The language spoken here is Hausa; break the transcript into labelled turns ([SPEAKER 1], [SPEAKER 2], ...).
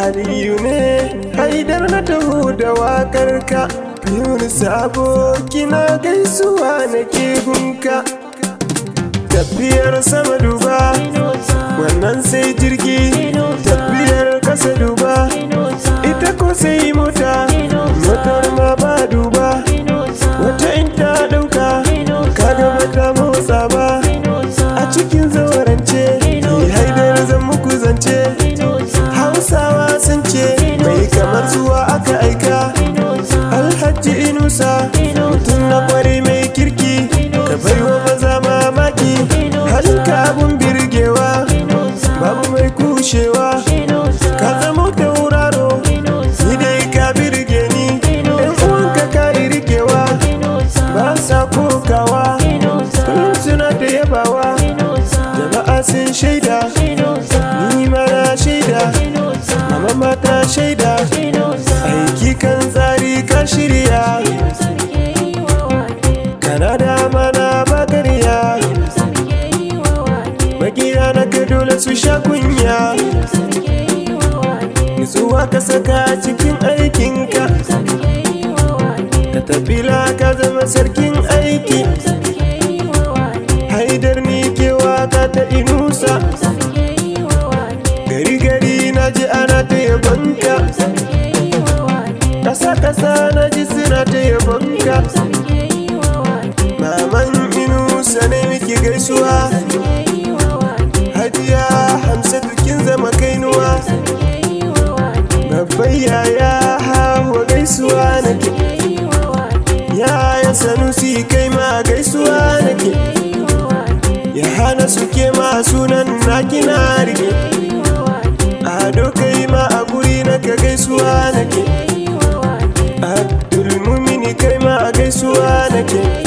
[SPEAKER 1] Aliyu ne Haidar na taho da waƙarka. Yunus abokina gaisuwa nake gunka. Tafiyar sama duba, wannan sai jirgi. Tafiyar kasa duba, ita ko sai mota. Motar ma ba duba, wata in ta ɗauka kaga bata motsa ba. A cikin zawarance ni Haidar zan muku zance. Hausawa sun ce mai kamar zuwa aka aika. Alhaji Inusa mutum na kware mai kirki, ka baiwa maza mamaki. Halinka abun birgewa, babu mai kushewa. Ka zama tauraro, ni dai ka birge ni. Ɗan uwanka ka rikewa, ba sa kokawa. Kullum suna da yabawa, jama'a sun shaida. Ni ma na shaida, mama mata shaida. Aiki kan tsari ka shirya, kana da mana bakariya. Magiya na ka dole su sha kunya. Nutsuwa ka saka cikin aikinka, ka tafila ka zama sarkin aiki. Haidar ni ke waka ta Inusa, gari gari na ji ana ta yabonka. Kasa kasa na ji suna ta yabonka. Maman Inusa ne miki gaisuwa, Hajiya Hamsatu kin zama kainuwa. Babban yaya Hawa gaisuwa nake, yaya Sanusi kai ma gaisuwa nake. Ya hana suke ma sunan naki na rike. Ado kai ma a guri naka gaisuwa nake. Abdul Mumini kai ma a gaisuwa nake.